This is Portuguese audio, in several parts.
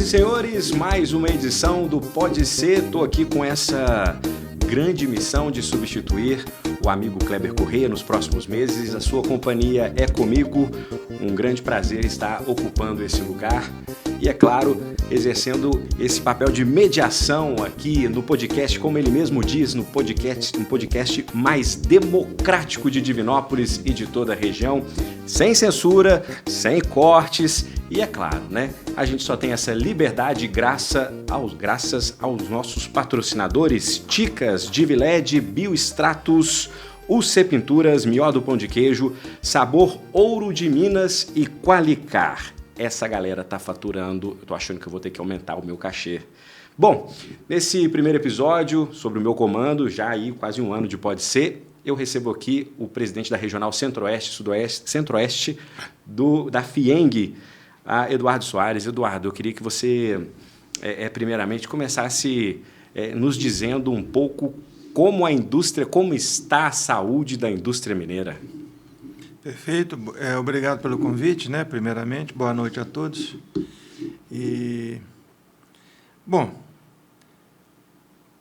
e senhores, mais uma edição do Pode Ser. Estou aqui com essa grande missão de substituir o amigo Kleber Correia nos próximos meses. A sua companhia é comigo. Um grande prazer estar ocupando esse lugar e, é claro, exercendo esse papel de mediação aqui no podcast, como ele mesmo diz, no podcast mais democrático de Divinópolis e de toda a região, sem censura, sem cortes e, é claro, né? A gente só tem essa liberdade graças aos nossos patrocinadores Ticas, Diviled, Biostratus, UC Pinturas, Mió do Pão de Queijo, Sabor Ouro de Minas e Qualicar. Essa galera tá faturando, eu tô achando que eu vou ter que aumentar o meu cachê. Bom, nesse primeiro episódio sobre o meu comando, já aí quase um ano de Pode Ser, eu recebo aqui o presidente da Regional Centro-Oeste da FIENG, Eduardo Soares. Eduardo, eu queria que você, primeiramente, começasse nos dizendo um pouco como está a saúde da indústria mineira. Perfeito. Obrigado pelo convite, né? Primeiramente, boa noite a todos. Bom,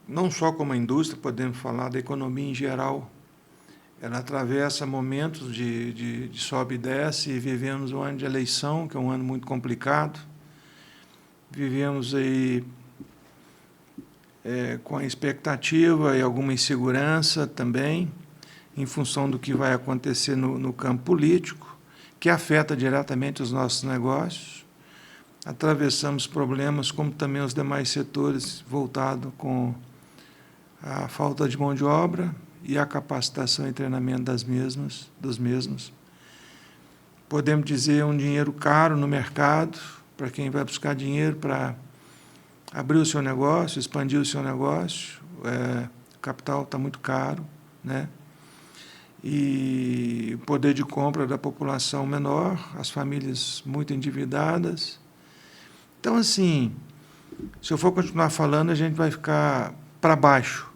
não só como a indústria, podemos falar da economia em geral. Ela atravessa momentos de sobe e desce, e vivemos um ano de eleição, que é um ano muito complicado. Vivemos aí com a expectativa e alguma insegurança também, em função do que vai acontecer no campo político, que afeta diretamente os nossos negócios. Atravessamos problemas, como também os demais setores, voltados com a falta de mão de obra e a capacitação e treinamento dos mesmos. Podemos dizer um dinheiro caro no mercado, para quem vai buscar dinheiro para abrir o seu negócio, expandir o seu negócio. O capital está muito caro, né? E o poder de compra da população menor, as famílias muito endividadas. Então, assim, se eu for continuar falando, a gente vai ficar para baixo.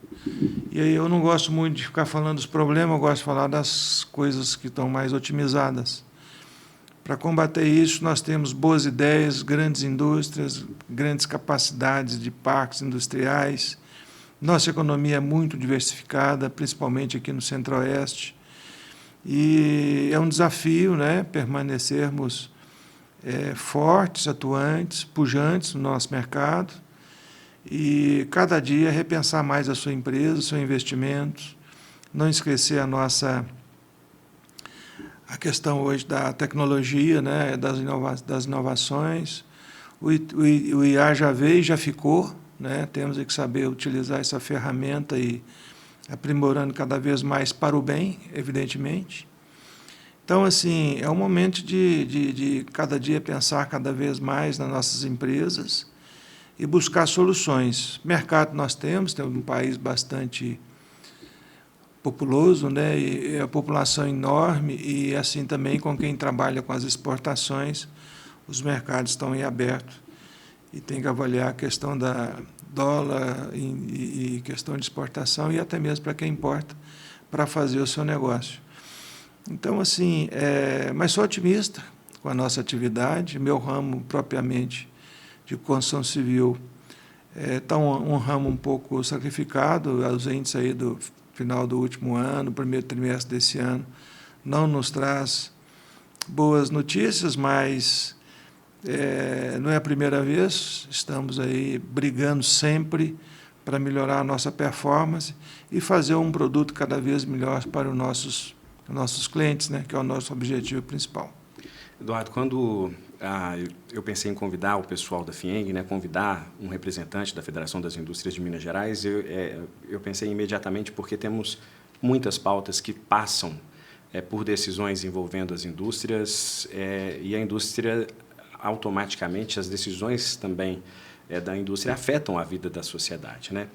E aí eu não gosto muito de ficar falando dos problemas, eu gosto de falar das coisas que estão mais otimizadas. Para combater isso, nós temos boas ideias, grandes indústrias, grandes capacidades de parques industriais. Nossa economia é muito diversificada, principalmente aqui no Centro-Oeste. E é um desafio, né, permanecermos fortes, atuantes, pujantes no nosso mercado e, cada dia, repensar mais a sua empresa, o seu investimento, não esquecer a questão hoje da tecnologia, né, das inovações. O IA já veio e já ficou, né? Temos que saber utilizar essa ferramenta e aprimorando cada vez mais para o bem, evidentemente. Então, assim, é um momento de cada dia pensar cada vez mais nas nossas empresas e buscar soluções. Mercado nós temos um país bastante populoso, né? E a população enorme, e assim também com quem trabalha com as exportações, os mercados estão em aberto. E tem que avaliar a questão da dólar e questão de exportação e até mesmo para quem importa, para fazer o seu negócio. Então, assim, mas sou otimista com a nossa atividade. Meu ramo, propriamente, de construção civil, está um ramo um pouco sacrificado. Os índices aí do final do último ano, primeiro trimestre desse ano, não nos traz boas notícias, mas não é a primeira vez. Estamos aí brigando sempre para melhorar a nossa performance e fazer um produto cada vez melhor para os nossos clientes, né, que é o nosso objetivo principal. Eduardo, quando eu pensei em convidar o pessoal da FIENG, né, convidar um representante da Federação das Indústrias de Minas Gerais, eu pensei imediatamente porque temos muitas pautas que passam por decisões envolvendo as indústrias e a indústria, automaticamente, as decisões também da indústria afetam a vida da sociedade, né?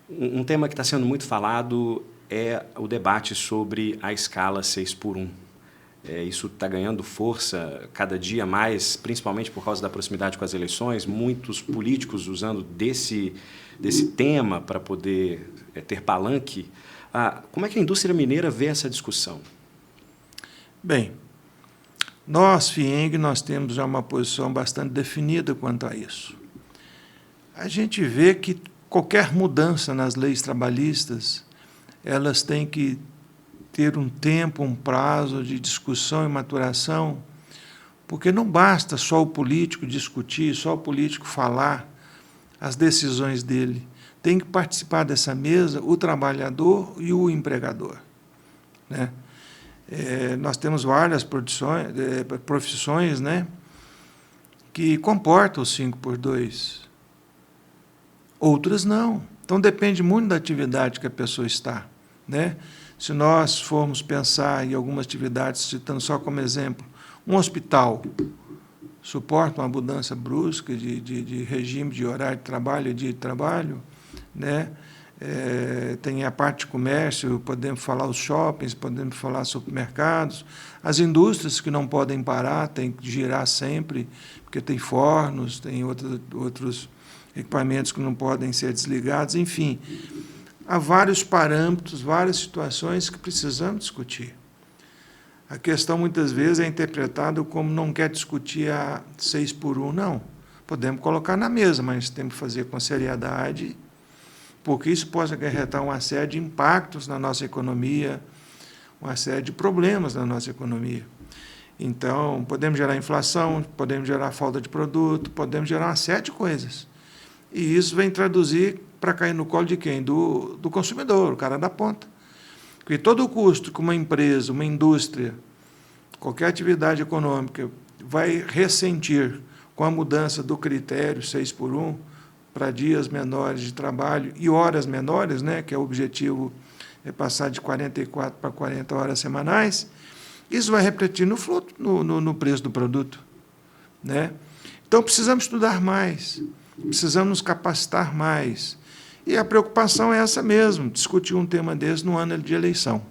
Um tema que está sendo muito falado é o debate sobre a escala 6x1. Isso está ganhando força cada dia mais, principalmente por causa da proximidade com as eleições, muitos políticos usando desse tema para poder ter palanque. Como é que a indústria mineira vê essa discussão? Bem, Nós, FIENG, nós temos já uma posição bastante definida quanto a isso. A gente vê que qualquer mudança nas leis trabalhistas, elas têm que ter um tempo, um prazo de discussão e maturação, porque não basta só o político discutir, só o político falar as decisões dele. Tem que participar dessa mesa o trabalhador e o empregador, né? Nós temos várias profissões, né, que comportam o 5x2. Outras não. Então, depende muito da atividade que a pessoa está, né? Se nós formos pensar em algumas atividades, citando só como exemplo, um hospital suporta uma mudança brusca de regime de horário de trabalho e dia de trabalho, né? Tem a parte de comércio, podemos falar os shoppings, podemos falar supermercados, as indústrias que não podem parar, tem que girar sempre, porque tem fornos, tem outros equipamentos que não podem ser desligados, enfim. Há vários parâmetros, várias situações que precisamos discutir. A questão, muitas vezes, é interpretada como não quer discutir a 6x1, não. Podemos colocar na mesa, mas temos que fazer com seriedade, porque isso pode acarretar uma série de impactos na nossa economia, uma série de problemas na nossa economia. Então, podemos gerar inflação, podemos gerar falta de produto, podemos gerar uma série de coisas. E isso vem traduzir para cair no colo de quem? Do consumidor, o cara da ponta. Porque todo o custo que uma empresa, uma indústria, qualquer atividade econômica vai ressentir com a mudança do critério 6x1 para dias menores de trabalho e horas menores, né, que é o objetivo, é passar de 44 para 40 horas semanais, isso vai refletir no preço do produto, né? Então, precisamos estudar mais, precisamos nos capacitar mais. E a preocupação é essa mesmo, discutir um tema desse no ano de eleição.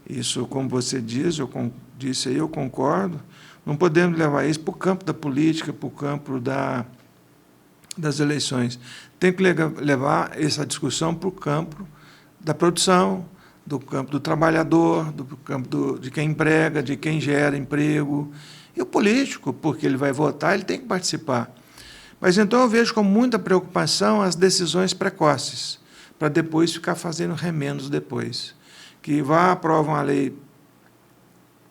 Isso, como você diz, disse aí, eu concordo, não podemos levar isso para o campo da política, para o campo das eleições. Tem que levar essa discussão para o campo da produção, do campo do trabalhador, do campo de quem emprega, de quem gera emprego. E o político, porque ele vai votar, ele tem que participar. Mas então eu vejo com muita preocupação as decisões precoces, para depois ficar fazendo remendos depois. Que aprovam a lei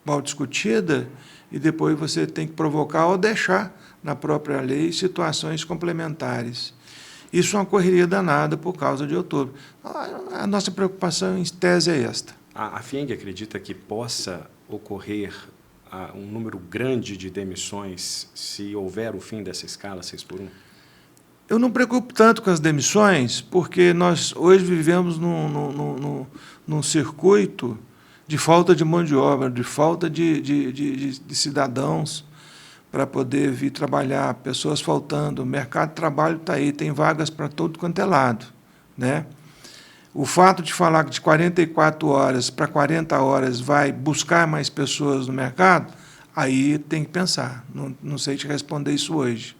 mal discutida e depois você tem que provocar ou deixar na própria lei situações complementares. Isso é uma correria danada por causa de outubro. A nossa preocupação, em tese, é esta. A FIENG acredita que possa ocorrer um número grande de demissões se houver o fim dessa escala 6x1? Eu não me preocupo tanto com as demissões, porque nós hoje vivemos num circuito de falta de mão de obra, de falta de cidadãos para poder vir trabalhar, pessoas faltando, o mercado de trabalho está aí, tem vagas para todo quanto é lado, né? O fato de falar que de 44 horas para 40 horas vai buscar mais pessoas no mercado, aí tem que pensar, não sei te responder isso hoje.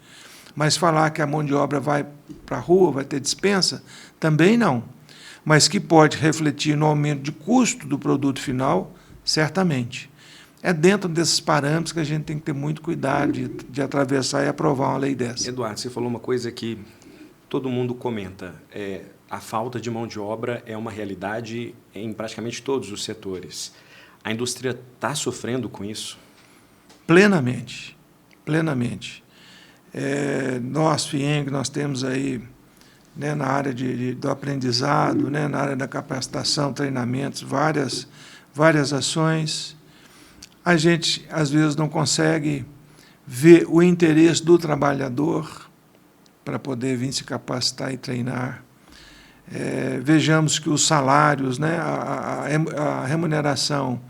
Mas falar que a mão de obra vai para a rua, vai ter dispensa, também não. Mas que pode refletir no aumento de custo do produto final, certamente. É dentro desses parâmetros que a gente tem que ter muito cuidado de atravessar e aprovar uma lei dessa. Eduardo, você falou uma coisa que todo mundo comenta. A falta de mão de obra é uma realidade em praticamente todos os setores. A indústria está sofrendo com isso? Plenamente, plenamente. Nós, FIENG, nós temos aí, né, na área do aprendizado, né, na área da capacitação, treinamentos, várias ações. A gente, às vezes, não consegue ver o interesse do trabalhador para poder vir se capacitar e treinar. Vejamos que os salários, né, a remuneração,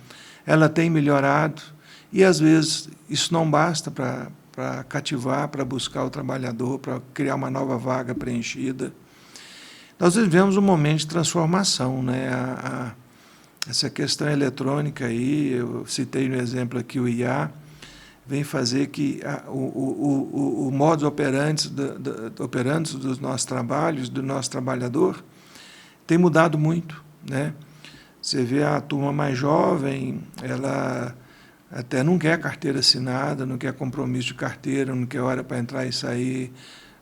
ela tem melhorado e, às vezes, isso não basta para cativar, para buscar o trabalhador, para criar uma nova vaga preenchida. Nós vivemos um momento de transformação, né? Essa questão eletrônica aí, eu citei no exemplo aqui o IA, vem fazer que o modus operandi dos nossos trabalhos, do nosso trabalhador, tem mudado muito, né? Você vê a turma mais jovem, ela até não quer carteira assinada, não quer compromisso de carteira, não quer hora para entrar e sair,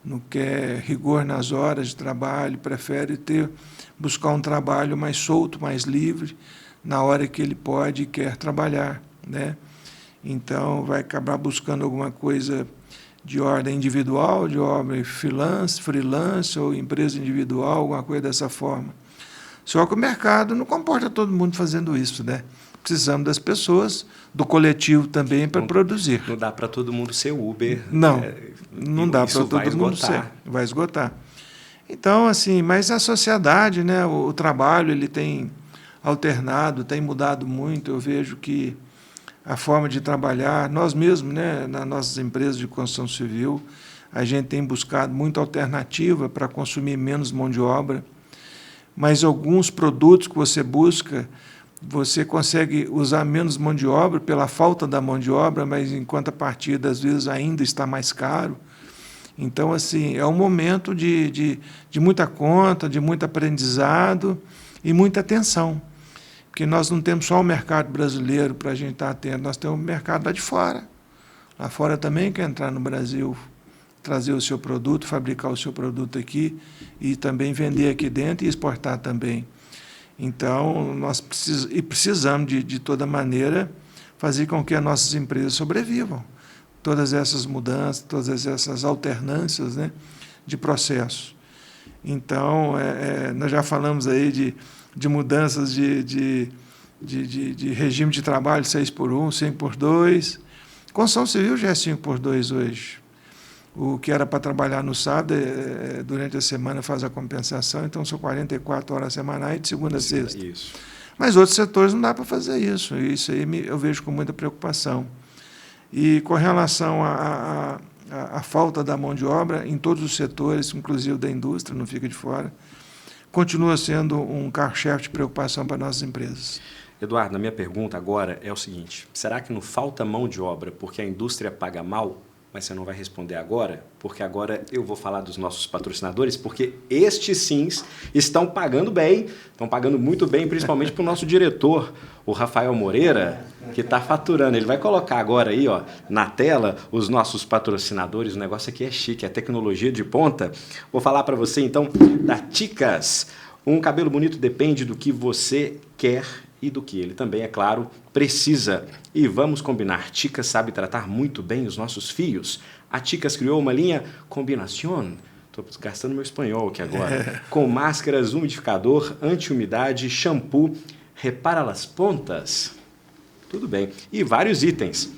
não quer rigor nas horas de trabalho, prefere buscar um trabalho mais solto, mais livre, na hora que ele pode e quer trabalhar, né? Então, vai acabar buscando alguma coisa de ordem individual, de ordem freelance ou empresa individual, alguma coisa dessa forma. Só que o mercado não comporta todo mundo fazendo isso, né? Precisamos das pessoas, do coletivo também para produzir. Não dá para todo mundo ser Uber. Não, não dá para todo mundo ser. Vai esgotar. Então, assim, mas a sociedade, né, o trabalho, ele tem alternado, tem mudado muito. Eu vejo que a forma de trabalhar, nós mesmos, né, nas nossas empresas de construção civil, a gente tem buscado muita alternativa para consumir menos mão de obra, mas alguns produtos que você busca, você consegue usar menos mão de obra pela falta da mão de obra, mas em contrapartida, às vezes, ainda está mais caro. Então, assim, é um momento de muita conta, de muito aprendizado e muita atenção. Porque nós não temos só o mercado brasileiro para a gente estar atento, nós temos o mercado lá de fora. Lá fora também quer entrar no Brasil, trazer o seu produto, fabricar o seu produto aqui e também vender aqui dentro e exportar também. Então, nós precisamos, de toda maneira, fazer com que as nossas empresas sobrevivam. Todas essas mudanças, todas essas alternâncias, né, de processos. Então, nós já falamos aí de mudanças de regime de trabalho 6x1, 5x2. Construção civil já é 5x2 hoje. O que era para trabalhar no sábado, durante a semana faz a compensação, então são 44 horas semanais de segunda a sexta. Isso. Mas outros setores não dá para fazer isso, e isso aí eu vejo com muita preocupação. E com relação à falta da mão de obra, em todos os setores, inclusive da indústria, não fica de fora, continua sendo um carro-chefe de preocupação para nossas empresas. Eduardo, a minha pergunta agora é o seguinte: será que não falta mão de obra porque a indústria paga mal? Mas você não vai responder agora, porque agora eu vou falar dos nossos patrocinadores, porque estes sim estão pagando bem, estão pagando muito bem, principalmente para o nosso diretor, o Rafael Moreira, que está faturando. Ele vai colocar agora aí, ó, na tela os nossos patrocinadores. O negócio aqui é chique, é tecnologia de ponta. Vou falar para você então da Ticas. Um cabelo bonito depende do que você quer e do que ele também, é claro, precisa. E vamos combinar, Ticas sabe tratar muito bem os nossos fios. A Ticas criou uma linha Combinación, estou gastando meu espanhol aqui agora, com máscaras, umidificador, anti-umidade, shampoo, repara las pontas, tudo bem, e vários itens.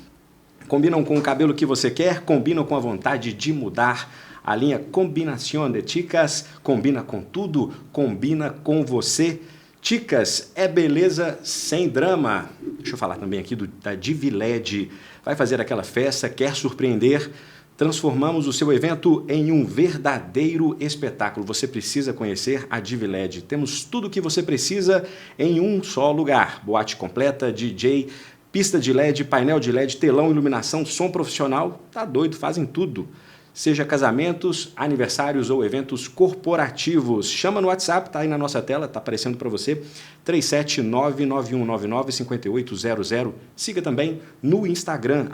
Combinam com o cabelo que você quer, combinam com a vontade de mudar. A linha Combinación de Ticas combina com tudo, combina com você. Ticas é beleza sem drama. Deixa eu falar também aqui da Diviled. Vai fazer aquela festa, quer surpreender? Transformamos o seu evento em um verdadeiro espetáculo. Você precisa conhecer a Diviled. Temos tudo o que você precisa em um só lugar. Boate completa, DJ, pista de LED, painel de LED, telão, iluminação, som profissional. Tá doido, fazem tudo. Seja casamentos, aniversários ou eventos corporativos. Chama no WhatsApp, está aí na nossa tela, está aparecendo para você, 37991995800. Siga também no Instagram,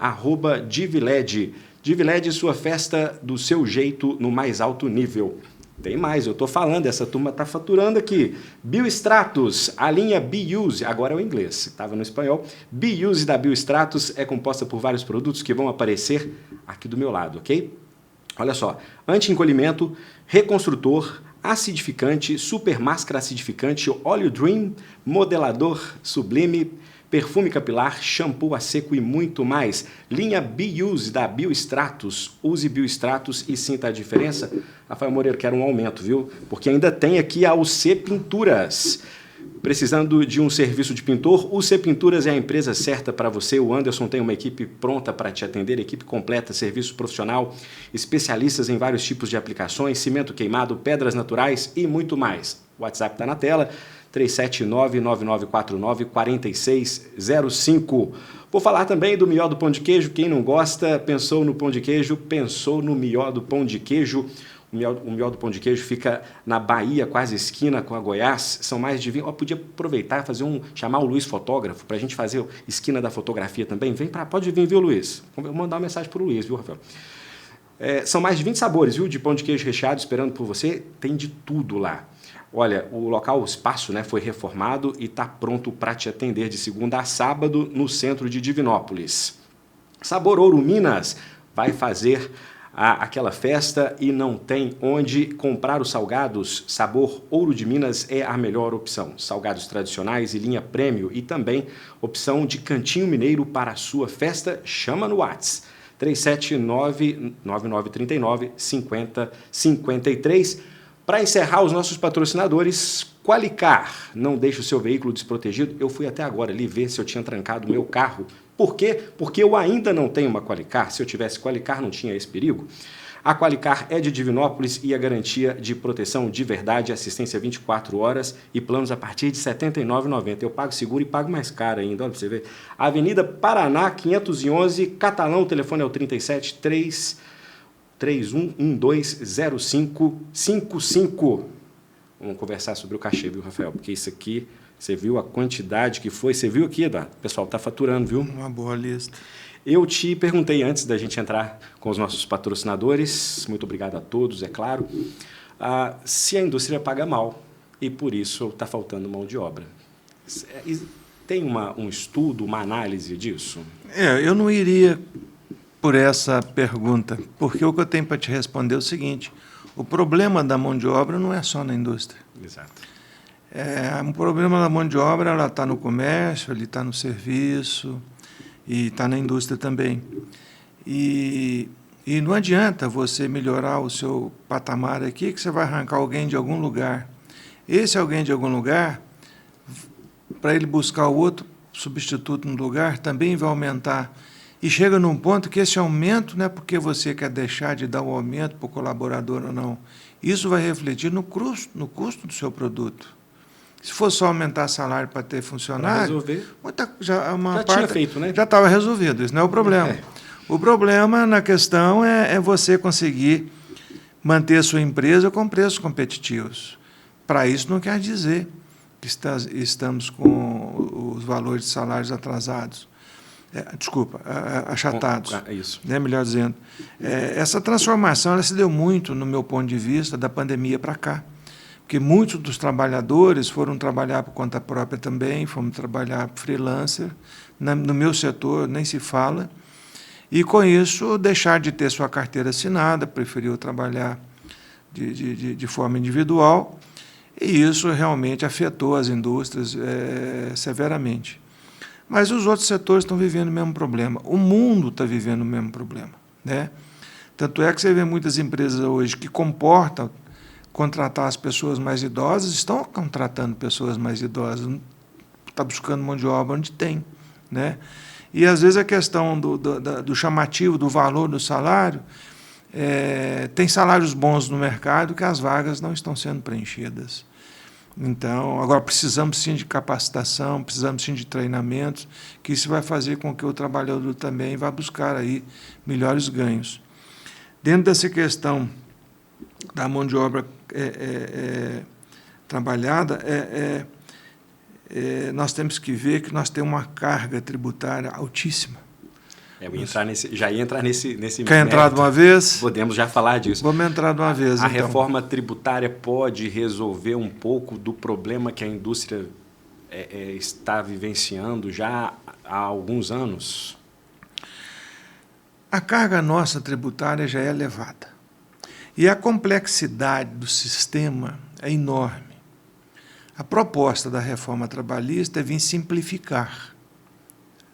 @Diviled. Diviled, sua festa do seu jeito no mais alto nível. Tem mais, eu estou falando, essa turma está faturando aqui. Biostratos, a linha Biuse, agora é o inglês, estava no espanhol. Biuse da Biostratos é composta por vários produtos que vão aparecer aqui do meu lado, ok? Olha só, anti-encolhimento, reconstrutor, acidificante, super máscara acidificante, óleo Dream, modelador sublime, perfume capilar, shampoo a seco e muito mais. Linha Biuse da Biostratos. Use Biostratos e sinta a diferença. Rafael Moreira, quero um aumento, viu? Porque ainda tem aqui a UC Pinturas. Precisando de um serviço de pintor, UC Pinturas é a empresa certa para você. O Anderson tem uma equipe pronta para te atender, equipe completa, serviço profissional, especialistas em vários tipos de aplicações, cimento queimado, pedras naturais e muito mais. O WhatsApp está na tela, 379-9949-4605. Vou falar também do Mió do Pão de Queijo. Quem não gosta, pensou no pão de queijo, pensou no Mió do Pão de Queijo. o melhor do pão de queijo fica na Bahia, quase esquina com a Goiás. São mais de 20. Podia aproveitar e fazer chamar o Luiz fotógrafo para a gente fazer esquina da fotografia também. Pode vir, viu, Luiz? Vou mandar uma mensagem para o Luiz, viu, Rafael? São mais de 20 sabores, viu, de pão de queijo recheado esperando por você. Tem de tudo lá. Olha, o local, o espaço, né, foi reformado e está pronto para te atender de segunda a sábado no centro de Divinópolis. Sabor Ouro Minas vai fazer aquela festa e não tem onde comprar os salgados. Sabor Ouro de Minas é a melhor opção. Salgados tradicionais e linha prêmio e também opção de cantinho mineiro para a sua festa. Chama no WhatsApp 379-9939-5053. Para encerrar, os nossos patrocinadores, Qualicar, não deixe o seu veículo desprotegido. Eu fui até agora ali ver se eu tinha trancado o meu carro. Por quê? Porque eu ainda não tenho uma Qualicar. Se eu tivesse Qualicar, não tinha esse perigo. A Qualicar é de Divinópolis e a garantia de proteção de verdade, assistência 24 horas e planos a partir de R$ 79,90. Eu pago seguro e pago mais caro ainda, olha para você ver. Avenida Paraná, 511, Catalão, o telefone é o 373-3112-0555. Vamos conversar sobre o cachê, viu, Rafael? Porque isso aqui, você viu a quantidade que foi, você viu aqui, Eduardo? O pessoal está faturando, viu? Uma boa lista. Eu te perguntei antes da gente entrar com os nossos patrocinadores, muito obrigado a todos, é claro, se a indústria paga mal e por isso está faltando mão de obra. Tem um estudo, uma análise disso? Eu não iria por essa pergunta, porque o que eu tenho para te responder é o seguinte: o problema da mão de obra não é só na indústria. Exato. O problema da mão de obra ela está no comércio, ele está no serviço e está na indústria também. E não adianta você melhorar o seu patamar aqui que você vai arrancar alguém de algum lugar. Esse alguém de algum lugar, para ele buscar o outro substituto no lugar, também vai aumentar. E chega num ponto que esse aumento não é porque você quer deixar de dar um aumento para o colaborador ou não. Isso vai refletir no custo do seu produto. Se fosse só aumentar salário para ter funcionário, já tinha feito, né? Já estava resolvido, isso não é o problema. O problema na questão é você conseguir manter a sua empresa com preços competitivos. Para isso não quer dizer que estamos com os valores de salários atrasados. Achatados. Isso. Né, melhor dizendo. Essa transformação ela se deu muito, no meu ponto de vista, da pandemia para cá. Porque muitos dos trabalhadores foram trabalhar por conta própria também, fomos trabalhar freelancer. No meu setor, nem se fala. E, com isso, deixar de ter sua carteira assinada, preferiu trabalhar de forma individual. E isso realmente afetou as indústrias severamente. Mas os outros setores estão vivendo o mesmo problema. O mundo está vivendo o mesmo problema, né? Tanto é que você vê muitas empresas hoje que comportam contratar as pessoas mais idosas, estão contratando pessoas mais idosas, está buscando mão de obra onde tem, né? E, às vezes, a questão do chamativo, do valor do salário, tem salários bons no mercado que as vagas não estão sendo preenchidas. Então, agora precisamos sim de capacitação, precisamos sim de treinamentos, que isso vai fazer com que o trabalhador também vá buscar aí melhores ganhos. Dentro dessa questão da mão de obra trabalhada, nós temos que ver que nós temos uma carga tributária altíssima. Já ia entrar nesse Quer entrar de uma vez? Podemos já falar disso. Vamos entrar de uma vez, A então. reforma tributária pode resolver um pouco do problema que a indústria está vivenciando já há alguns anos? A carga nossa tributária já é elevada. E a complexidade do sistema é enorme. A proposta da reforma trabalhista é vir simplificar,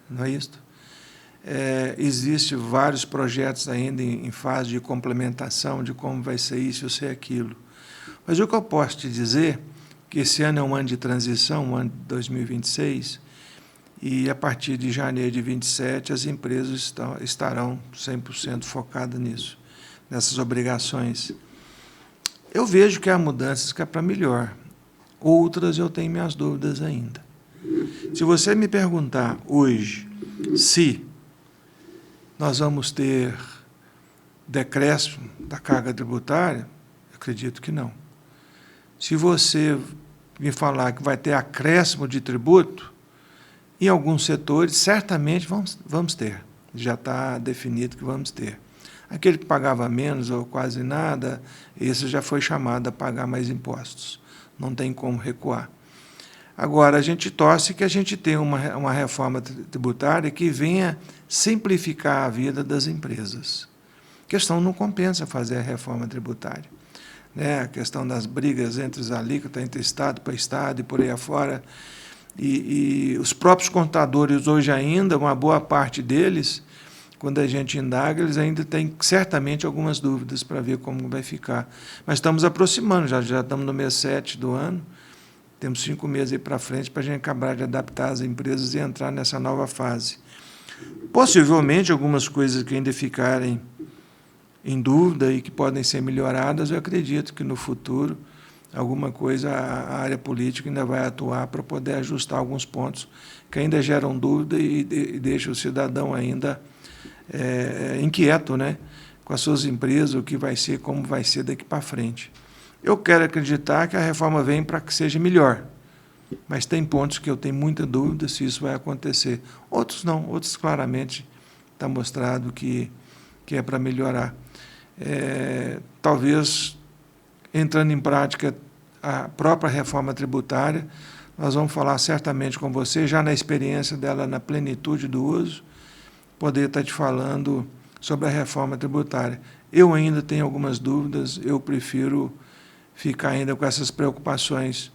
não é isso? Existem vários projetos ainda em fase de complementação de como vai ser isso ou ser aquilo. Mas o que eu posso te dizer é que esse ano é um ano de transição, um ano de 2026, e a partir de janeiro de 2027 as empresas estarão 100% focadas nisso, nessas obrigações. Eu vejo que há mudanças que é para melhor, outras eu tenho minhas dúvidas ainda. Se você me perguntar hoje se nós vamos ter decréscimo da carga tributária, Acredito que não. Se você me falar que vai ter acréscimo de tributo, em alguns setores, certamente vamos ter. Já está definido que vamos ter. Aquele que pagava menos ou quase nada, esse já foi chamado a pagar mais impostos. Não tem como recuar. Agora, a gente torce que a gente tenha uma reforma tributária que venha simplificar a vida das empresas. A questão não compensa fazer a reforma tributária. Né? A questão das brigas entre os alíquotas, entre Estado para Estado e por aí afora. E os próprios contadores hoje ainda, uma boa parte deles, quando a gente indaga, eles ainda têm certamente algumas dúvidas para ver como vai ficar. Mas estamos aproximando, já estamos no mês 7 do ano, temos 5 meses aí para frente para a gente acabar de adaptar as empresas e entrar nessa nova fase. Possivelmente, algumas coisas que ainda ficarem em dúvida e que podem ser melhoradas, eu acredito que no futuro alguma coisa a área política ainda vai atuar para poder ajustar alguns pontos que ainda geram dúvida e deixam o cidadão ainda inquieto, né, com as suas empresas, o que vai ser, como vai ser daqui para frente. Eu quero acreditar que a reforma vem para que seja melhor, mas tem pontos que eu tenho muita dúvida se isso vai acontecer. Outros não, outros claramente está mostrado que é para melhorar. Talvez, entrando em prática a própria reforma tributária, nós vamos falar certamente com você, já na experiência dela na plenitude do uso, poder estar te falando sobre a reforma tributária. Eu ainda tenho algumas dúvidas, eu prefiro ficar ainda com essas preocupações,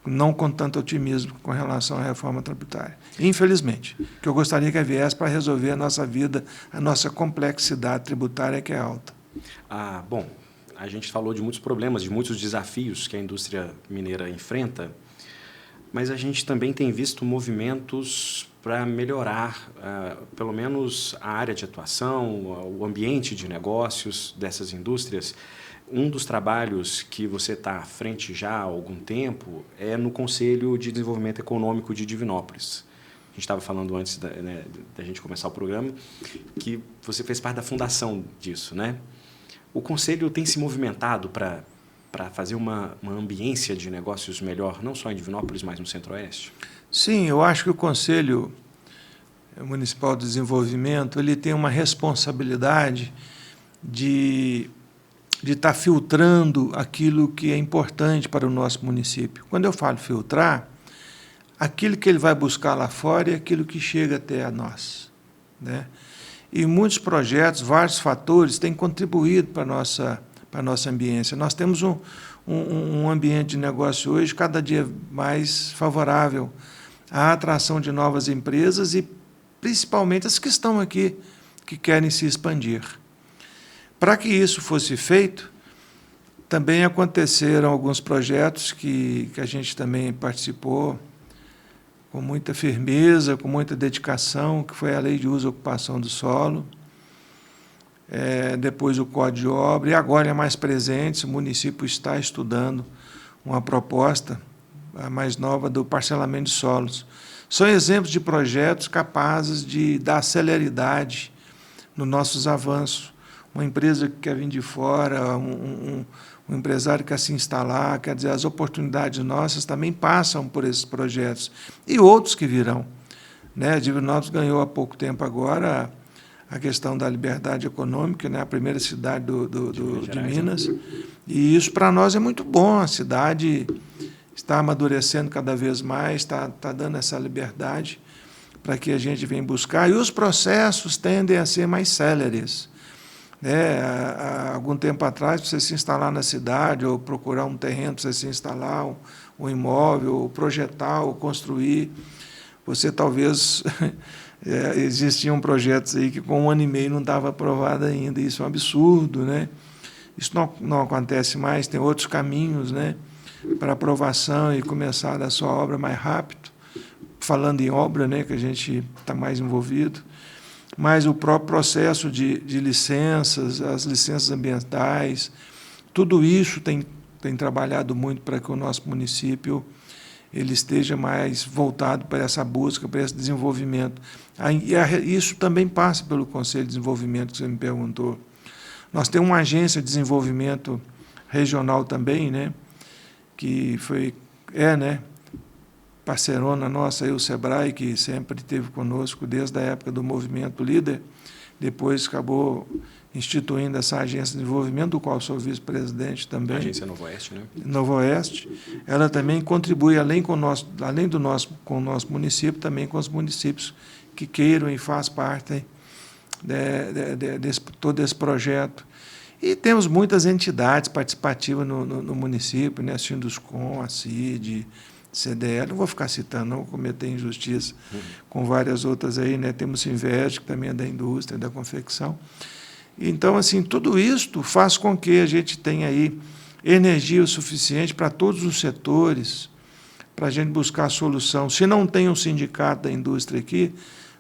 não com tanto otimismo com relação à reforma tributária. Infelizmente, que eu gostaria que viesse para resolver a nossa vida, a nossa complexidade tributária, que é alta. Bom, a gente falou de muitos problemas, de muitos desafios que a indústria mineira enfrenta, mas a gente também tem visto movimentos para melhorar, pelo menos, a área de atuação, o ambiente de negócios dessas indústrias. Um dos trabalhos que você está à frente já há algum tempo é no Conselho de Desenvolvimento Econômico de Divinópolis. A gente estava falando antes da gente começar o programa que você fez parte da fundação disso, né? O Conselho tem se movimentado para fazer uma ambiência de negócios melhor, não só em Divinópolis, mas no Centro-Oeste? Sim, eu acho que o Conselho Municipal de Desenvolvimento ele tem uma responsabilidade de estar filtrando aquilo que é importante para o nosso município. Quando eu falo filtrar, aquilo que ele vai buscar lá fora é aquilo que chega até a nós, né? E muitos projetos, vários fatores têm contribuído para a nossa ambiência. Nós temos um ambiente de negócio hoje cada dia mais favorável à atração de novas empresas e, principalmente, as que estão aqui, que querem se expandir. Para que isso fosse feito, também aconteceram alguns projetos que a gente também participou com muita firmeza, com muita dedicação, que foi a Lei de Uso e Ocupação do Solo, depois o Código de Obra, e agora é mais presente, o município está estudando uma proposta, a mais nova, do parcelamento de solos. São exemplos de projetos capazes de dar celeridade nos nossos avanços. Uma empresa que quer vir de fora, um empresário que quer se instalar, quer dizer, as oportunidades nossas também passam por esses projetos. E outros que virão, né? Divinópolis ganhou há pouco tempo agora a questão da liberdade econômica, né? A primeira cidade de Minas. E isso para nós é muito bom. A cidade está amadurecendo cada vez mais, está dando essa liberdade para que a gente venha buscar. E os processos tendem a ser mais céleres. Há algum tempo atrás, para você se instalar na cidade, ou procurar um terreno para você se instalar, um imóvel, ou projetar, ou construir, você talvez... existiam projetos aí que com 1 ano e meio não estava aprovado ainda, isso é um absurdo, né? Isso não acontece mais, tem outros caminhos, né, para aprovação e começar a sua obra mais rápido. Falando em obra, né, que a gente está mais envolvido, mas o próprio processo de licenças, as licenças ambientais, tudo isso tem trabalhado muito para que o nosso município ele esteja mais voltado para essa busca, para esse desenvolvimento. Isso também passa pelo Conselho de Desenvolvimento, que você me perguntou. Nós temos uma agência de desenvolvimento regional também, né, que né, parceirona nossa, aí, o SEBRAE, que sempre esteve conosco desde a época do movimento líder, depois acabou instituindo essa agência de desenvolvimento, do qual sou vice-presidente também. A agência Novo Oeste, né? Novo Oeste. Ela também contribui, além com o nosso município, também com os municípios que queiram e fazem parte todo esse projeto. E temos muitas entidades participativas no município, né? A Sinduscom, a CID, CDL, não vou ficar citando, não vou cometer injustiça com várias outras aí, né? Temos o Sinvest, que também é da indústria, da confecção. Então, assim, tudo isto faz com que a gente tenha aí energia o suficiente para todos os setores, para a gente buscar a solução. Se não tem um sindicato da indústria aqui,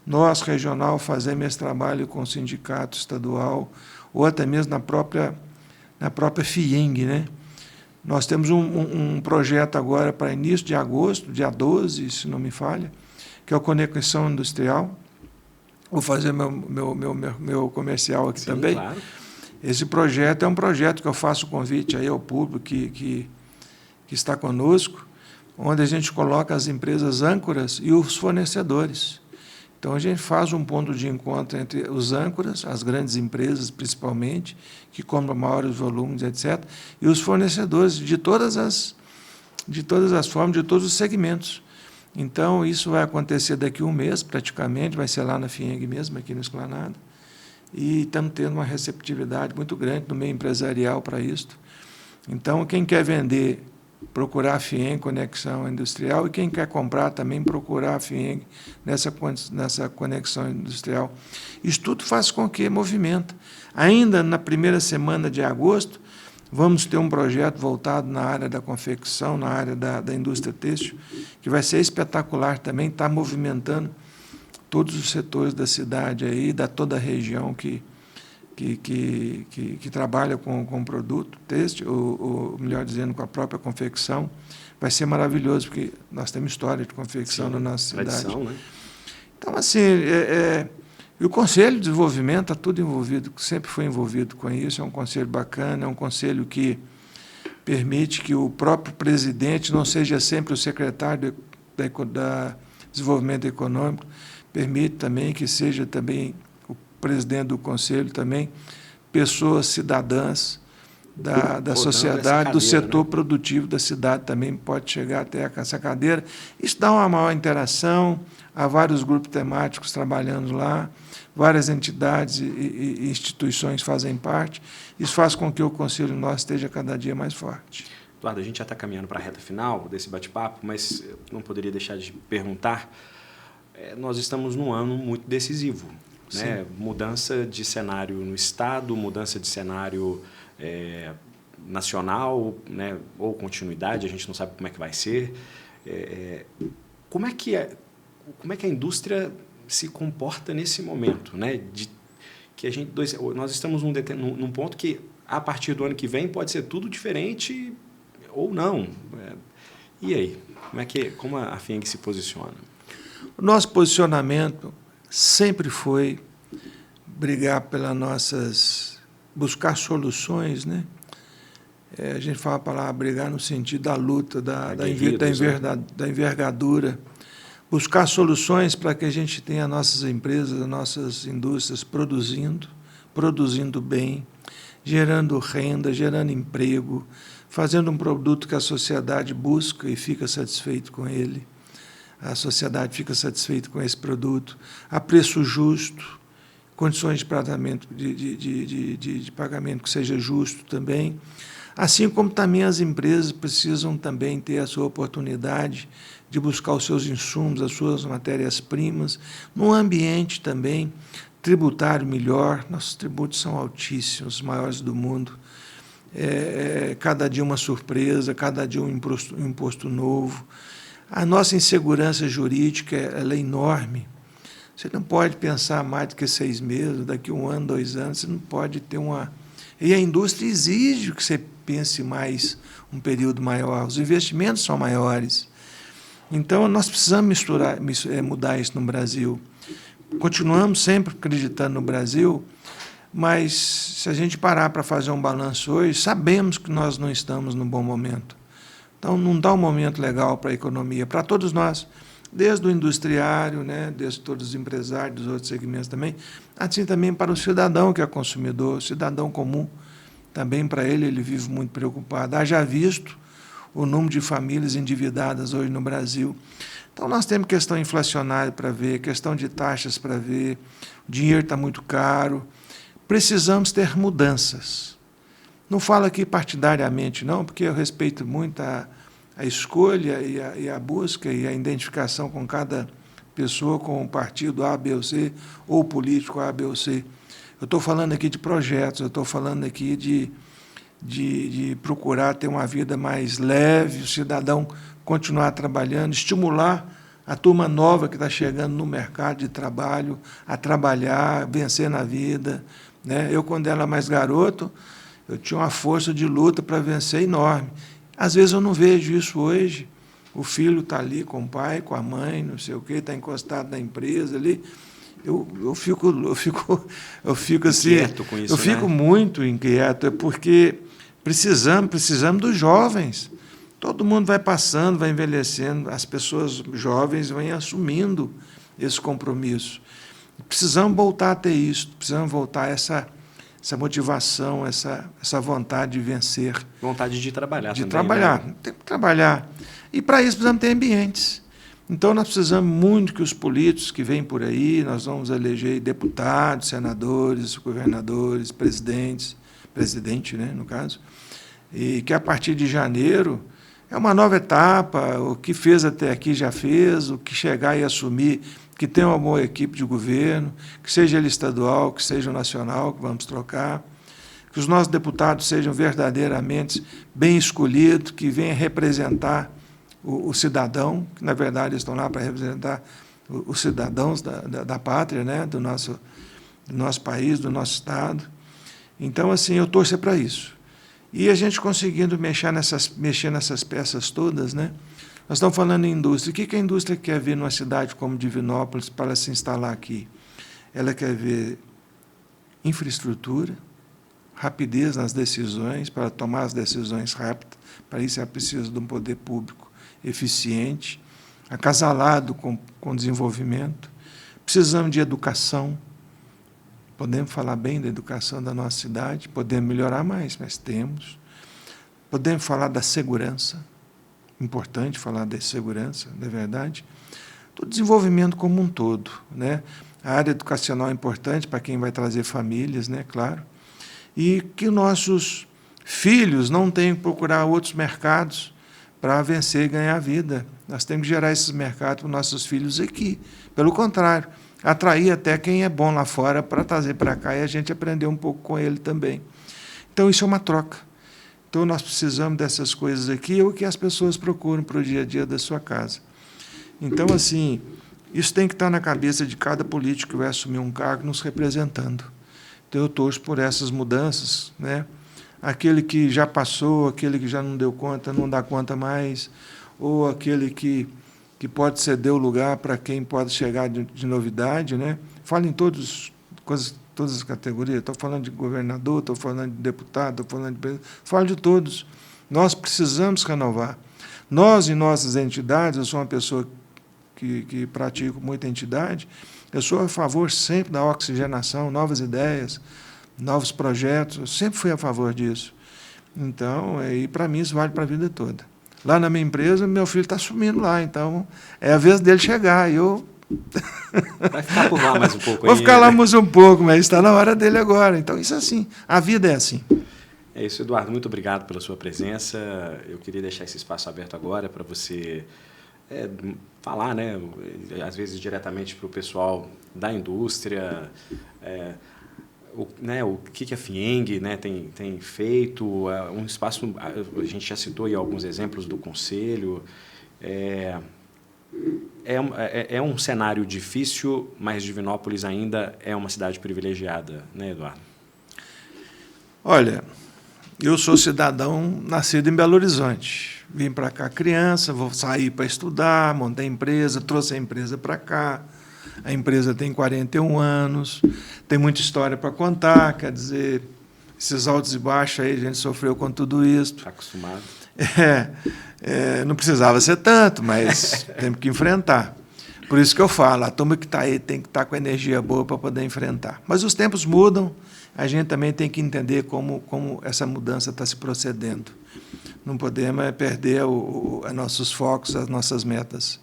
nós, regional, fazemos esse trabalho com o sindicato estadual, ou até mesmo na própria FIENG, né? Nós temos um projeto agora para início de agosto, dia 12, se não me falha, que é o Conexão Industrial. Vou fazer meu comercial aqui. Sim, também. Claro. Esse projeto é um projeto que eu faço convite aí ao público que está conosco, onde a gente coloca as empresas âncoras e os fornecedores. Então, a gente faz um ponto de encontro entre os âncoras, as grandes empresas, principalmente, que compram maiores volumes, etc., e os fornecedores de todas as formas, de todos os segmentos. Então, isso vai acontecer daqui a um mês, praticamente, vai ser lá na FIENG mesmo, aqui no Esplanada, e estamos tendo uma receptividade muito grande no meio empresarial para isso. Então, quem quer vender, procurar a FIENG Conexão Industrial, e quem quer comprar também procurar a FIENG nessa conexão industrial. Isso tudo faz com que movimenta. Ainda na primeira semana de agosto, vamos ter um projeto voltado na área da confecção, na área da indústria têxtil, que vai ser espetacular também, está movimentando todos os setores da cidade, aí, da toda a região que trabalha com produto têxtil, ou melhor dizendo, com a própria confecção. Vai ser maravilhoso, porque nós temos história de confecção. Sim, na nossa tradição, cidade. Né? Então, assim, e o Conselho de Desenvolvimento está tudo envolvido, sempre foi envolvido com isso, é um conselho bacana, é um conselho que permite que o próprio presidente não seja sempre o secretário da Desenvolvimento Econômico, permite também que seja também o presidente do conselho também, pessoas cidadãs da sociedade, do setor, né, produtivo da cidade também pode chegar até essa cadeira. Isso dá uma maior interação, há vários grupos temáticos trabalhando lá, várias entidades e instituições fazem parte. Isso faz com que o Conselho nosso esteja cada dia mais forte. Eduardo, a gente já está caminhando para a reta final desse bate-papo, mas eu não poderia deixar de perguntar. Nós estamos num ano muito decisivo, né? Mudança de cenário no Estado, mudança de cenário nacional, né? Ou continuidade, a gente não sabe como é que vai ser. Como é que a indústria se comporta nesse momento, né? Nós estamos num ponto que, a partir do ano que vem, pode ser tudo diferente ou não. E aí? Como a FIENG se posiciona? O nosso posicionamento sempre foi brigar buscar soluções, né? A gente fala a palavra brigar no sentido da luta, da envergadura, buscar soluções para que a gente tenha nossas empresas, nossas indústrias produzindo bem, gerando renda, gerando emprego, fazendo um produto que a sociedade busca e fica satisfeito com ele. A sociedade fica satisfeita com esse produto, a preço justo, condições de pagamento, de pagamento que seja justo também, assim como também as empresas precisam também ter a sua oportunidade de buscar os seus insumos, as suas matérias-primas, num ambiente também tributário melhor. Nossos tributos são altíssimos, os maiores do mundo. Cada dia uma surpresa, cada dia um imposto novo. A nossa insegurança jurídica ela é enorme. Você não pode pensar mais do que 6 meses, daqui a 1 ano, 2 anos, você não pode ter uma... E a indústria exige que você pense mais um período maior, os investimentos são maiores. Então, nós precisamos mudar isso no Brasil. Continuamos sempre acreditando no Brasil, Mas, se a gente parar para fazer um balanço hoje, sabemos que nós não estamos num bom momento. Então, não dá um momento legal para a economia, para todos nós, desde o industriário, né, desde todos os empresários, dos outros segmentos também, assim também para o cidadão que é consumidor, o cidadão comum, também para ele vive muito preocupado. Haja visto o número de famílias endividadas hoje no Brasil. Então, nós temos questão inflacionária para ver, questão de taxas para ver, o dinheiro está muito caro, precisamos ter mudanças. Não falo aqui partidariamente, não, porque eu respeito muito a escolha e a busca e a identificação com cada pessoa, com o partido A, B ou C, ou político A, B ou C. Eu estou falando aqui de projetos, eu estou falando aqui de procurar ter uma vida mais leve, o cidadão continuar trabalhando, estimular a turma nova que está chegando no mercado de trabalho a trabalhar, vencer na vida, né? Eu, quando era mais garoto, eu tinha uma força de luta para vencer enorme. Às vezes eu não vejo isso hoje. O filho está ali com o pai, com a mãe, não sei o quê, está encostado na empresa ali. Eu fico assim, inquieto com isso, eu fico né? muito inquieto, porque precisamos dos jovens. Todo mundo vai passando, vai envelhecendo, as pessoas jovens vêm assumindo esse compromisso. Precisamos voltar a ter isso, precisamos voltar a essa motivação, essa vontade de vencer. Vontade de trabalhar de também. trabalhar, né? tem que trabalhar. E, para isso, precisamos ter ambientes. Então, nós precisamos muito que os políticos que vêm por aí, nós vamos eleger deputados, senadores, governadores, presidente, né, no caso, e que, a partir de janeiro, é uma nova etapa, o que fez até aqui já fez, o que chegar e assumir, que tenha uma boa equipe de governo, que seja ele estadual, que seja nacional, que vamos trocar, que os nossos deputados sejam verdadeiramente bem escolhidos, que venham representar o cidadão, que, na verdade, estão lá para representar os cidadãos da pátria, né, do nosso país, do nosso Estado. Então, assim, eu torço para isso. E a gente conseguindo mexer nessas peças todas, né? Nós estamos falando em indústria. O que a indústria quer ver numa cidade como Divinópolis para se instalar aqui? Ela quer ver infraestrutura, rapidez nas decisões, para tomar as decisões rápidas. Para isso é preciso de um poder público eficiente, acasalado com desenvolvimento. Precisamos de educação. Podemos falar bem da educação da nossa cidade, podemos melhorar mais, mas temos. Podemos falar da segurança. Importante falar da segurança, não é verdade? Do desenvolvimento como um todo, né? A área educacional é importante para quem vai trazer famílias, né? Claro. E que nossos filhos não tenham que procurar outros mercados para vencer e ganhar vida. Nós temos que gerar esses mercados para os nossos filhos aqui. Pelo contrário, atrair até quem é bom lá fora para trazer para cá e a gente aprender um pouco com ele também. Então, isso é uma troca. Então, nós precisamos dessas coisas aqui, é o que as pessoas procuram para o dia a dia da sua casa. Então, assim, isso tem que estar na cabeça de cada político que vai assumir um cargo nos representando. Então, eu torço por essas mudanças, né? Aquele que já passou, aquele que já não deu conta, não dá conta mais, ou aquele que pode ceder o lugar para quem pode chegar de novidade, né? Falo em todas as categorias, estou falando de governador, estou falando de deputado, estou falando de presidente, falo de todos. Nós precisamos renovar. Nós, em nossas entidades, eu sou uma pessoa que pratico muita entidade, eu sou a favor sempre da oxigenação, novas ideias, novos projetos, eu sempre fui a favor disso. Então, e para mim isso vale para a vida toda. Lá na minha empresa, meu filho está assumindo lá, então é a vez dele chegar, e eu... Vai ficar por lá mais um pouco. Vou ficar lá mais um pouco, mas está na hora dele agora. Então, isso é assim, a vida é assim. É isso, Eduardo, muito obrigado pela sua presença. Eu queria deixar esse espaço aberto agora para você falar, né, às vezes diretamente para o pessoal da indústria, o que a FIENG, né, tem feito, um espaço, a gente já citou aí alguns exemplos do Conselho. É um cenário difícil, mas Divinópolis ainda é uma cidade privilegiada, né, Eduardo? Olha, eu sou cidadão nascido em Belo Horizonte. Vim para cá criança, vou sair para estudar, montei empresa, trouxe a empresa para cá. A empresa tem 41 anos, tem muita história para contar, quer dizer, esses altos e baixos aí, a gente sofreu com tudo isso. Está acostumado. Não precisava ser tanto, mas temos que enfrentar. Por isso que eu falo, a turma que está aí tem que estar com energia boa para poder enfrentar. Mas os tempos mudam, a gente também tem que entender como essa mudança está se procedendo. Não podemos perder nossos focos, as nossas metas.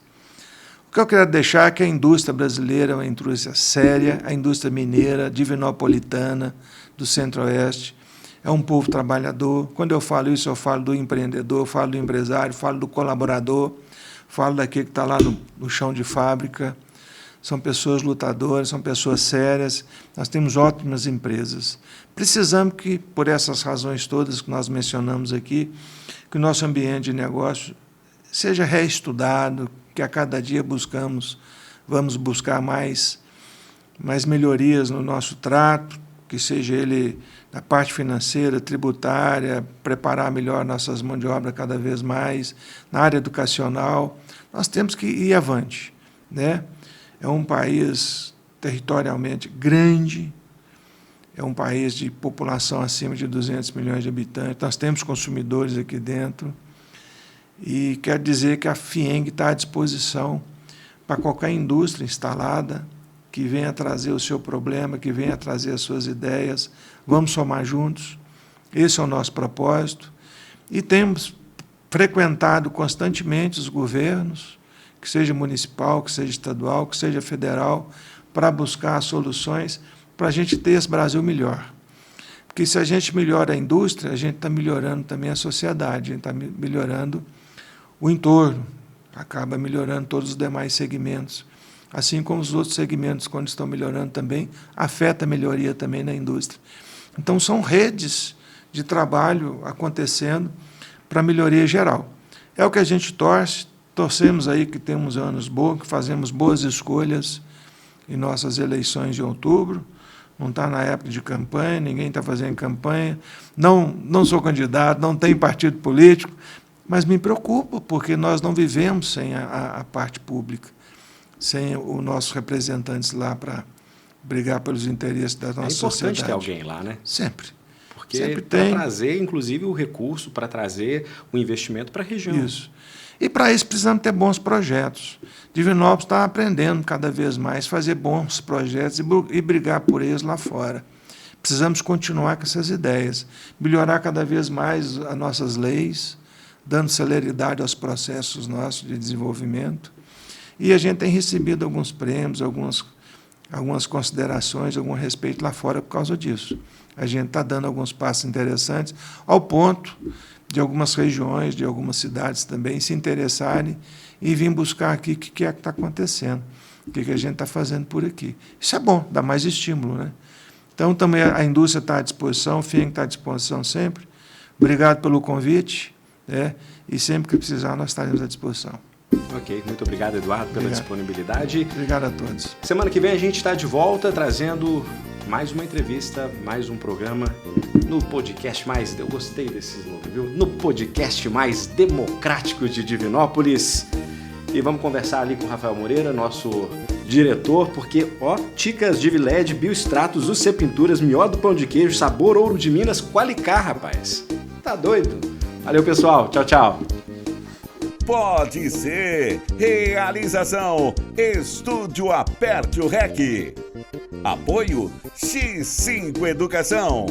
O que eu quero deixar é que a indústria brasileira é uma indústria séria, a indústria mineira, divinopolitana, do Centro-Oeste, é um povo trabalhador. Quando eu falo isso, eu falo do empreendedor, eu falo do empresário, falo do colaborador, falo daquele que está lá no chão de fábrica. São pessoas lutadoras, são pessoas sérias. Nós temos ótimas empresas. Precisamos que, por essas razões todas que nós mencionamos aqui, que o nosso ambiente de negócio seja reestudado, que a cada dia vamos buscar mais melhorias no nosso trato, que seja ele na parte financeira, tributária, preparar melhor nossas mãos de obra cada vez mais, na área educacional. Nós temos que ir avante, né? É um país territorialmente grande, é um país de população acima de 200 milhões de habitantes, nós temos consumidores aqui dentro, e quero dizer que a FIENG está à disposição para qualquer indústria instalada que venha trazer o seu problema, que venha trazer as suas ideias. Vamos somar juntos, esse é o nosso propósito, e temos frequentado constantemente os governos, que seja municipal, que seja estadual, que seja federal, para buscar soluções para a gente ter esse Brasil melhor. Porque se a gente melhora a indústria, a gente está melhorando também a sociedade, a gente está melhorando o entorno, acaba melhorando todos os demais segmentos. Assim como os outros segmentos, quando estão melhorando também, afeta a melhoria também na indústria. Então, são redes de trabalho acontecendo para a melhoria geral. É o que a gente torcemos aí que temos anos bons, que fazemos boas escolhas em nossas eleições de outubro. Não está na época de campanha, ninguém está fazendo campanha, não sou candidato, não tenho partido político, mas me preocupo, porque nós não vivemos sem a parte pública, sem os nossos representantes lá para brigar pelos interesses da nossa sociedade. É importante ter alguém lá, né? Sempre. Porque para trazer, inclusive, o recurso, para trazer o investimento para a região. Isso. E, para isso, precisamos ter bons projetos. Divinópolis está aprendendo cada vez mais a fazer bons projetos e brigar por eles lá fora. Precisamos continuar com essas ideias, melhorar cada vez mais as nossas leis, dando celeridade aos processos nossos de desenvolvimento. E a gente tem recebido alguns prêmios, algumas considerações, algum respeito lá fora por causa disso. A gente está dando alguns passos interessantes, ao ponto de algumas regiões, de algumas cidades também se interessarem e vir buscar aqui o que é que está acontecendo, o que a gente está fazendo por aqui. Isso é bom, dá mais estímulo, né? Então, também a indústria está à disposição, o FIENG está à disposição sempre. Obrigado pelo convite, né? E sempre que precisar, nós estaremos à disposição. Ok, muito obrigado, Eduardo, pela disponibilidade. Obrigado a todos. Semana que vem a gente está de volta, trazendo mais uma entrevista, mais um programa no podcast mais... Eu gostei desse nome, viu? No podcast mais democrático de Divinópolis. E vamos conversar ali com o Rafael Moreira, nosso diretor, porque, óticas de LED, Biostratos, UC Pinturas, Mió do Pão de Queijo, Sabor Ouro de Minas, Qualicar, rapaz. Tá doido? Valeu, pessoal. Tchau, tchau. Pode Ser. Realização Estúdio Aperte o REC. Apoio X5 Educação.